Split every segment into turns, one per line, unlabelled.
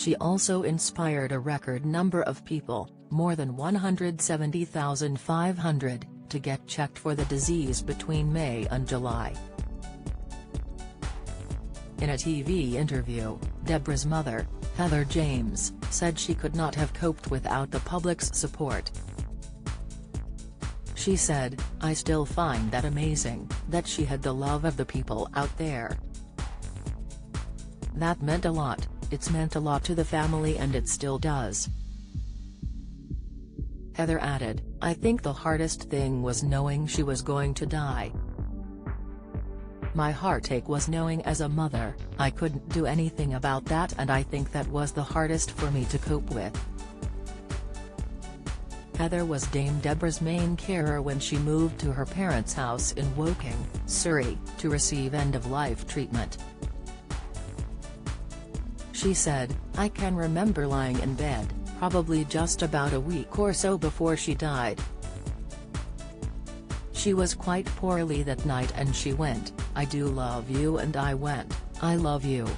She also inspired a record number of people, more than 170,500, to get checked for the disease between May and July. In a TV interview, Deborah's mother, Heather James, said she could not have coped without the public's support. She said, "I still find that amazing, that she had the love of the people out there. That meant a lot, it's meant a lot to the family and it still does." Heather added, "I think the hardest thing was knowing she was going to die. My heartache was knowing as a mother, I couldn't do anything about that, and I think that was the hardest for me to cope with." Heather was Dame Deborah's main carer when she moved to her parents' house in Woking, Surrey, to receive end-of-life treatment. She said, "I can remember lying in bed, probably just about a week or so before she died. She was quite poorly that night and she went, 'I do love you,' and I went, 'I love you.'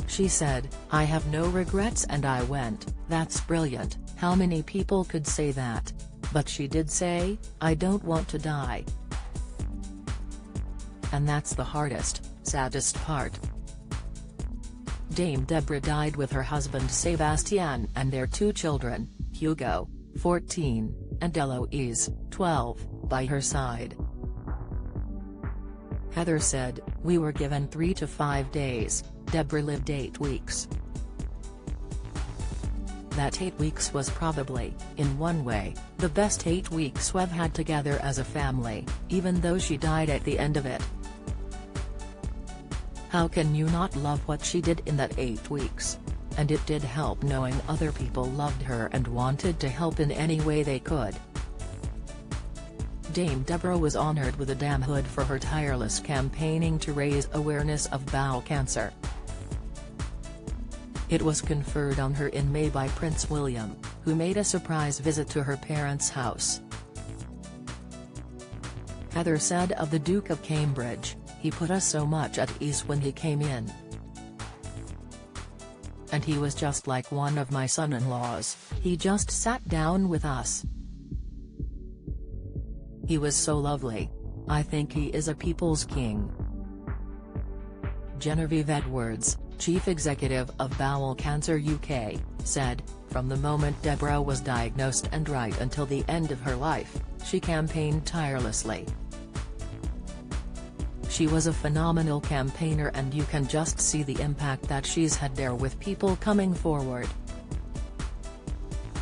She said, 'I have no regrets,' and I went, 'That's brilliant, how many people could say that? But she did say, 'I don't want to die.' And that's the hardest, saddest part." Dame Deborah died with her husband Sebastian and their two children, Hugo, 14, and Eloise, 12, by her side. Heather said, "We were given 3 to 5 days, Deborah lived 8 weeks. That 8 weeks was probably, in one way, the best 8 weeks we've had together as a family, even though she died at the end of it. How can you not love what she did in that 8 weeks? And it did help knowing other people loved her and wanted to help in any way they could." Dame Deborah was honored with a damehood for her tireless campaigning to raise awareness of bowel cancer. It was conferred on her in May by Prince William, who made a surprise visit to her parents' house. Heather said of the Duke of Cambridge, "He put us so much at ease when he came in. And he was just like one of my son-in-laws, he just sat down with us. He was so lovely. I think he is a people's king." Genevieve Edwards, chief executive of Bowel Cancer UK, said, "From the moment Deborah was diagnosed and right until the end of her life, she campaigned tirelessly. She was a phenomenal campaigner and you can just see the impact that she's had there with people coming forward.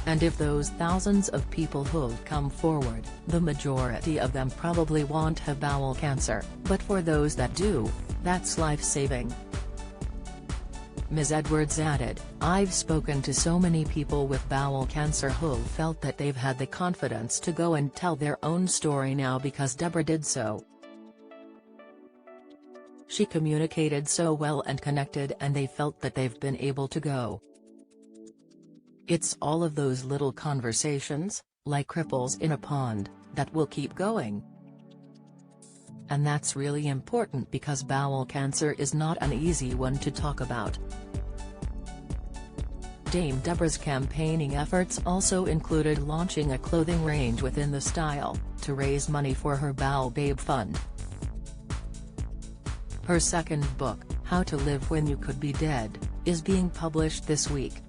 And if those thousands of people who've come forward, the majority of them probably won't have bowel cancer, but for those that do, that's life-saving." Ms. Edwards added, "I've spoken to so many people with bowel cancer who've felt that they've had the confidence to go and tell their own story now because Deborah did so. She communicated so well and connected and they felt that they've been able to go. It's all of those little conversations, like ripples in a pond, that will keep going. And that's really important because bowel cancer is not an easy one to talk about." Dame Deborah's campaigning efforts also included launching a clothing range within the style, to raise money for her Bowel Babe Fund. Her second book, How to Live When You Could Be Dead, is being published this week.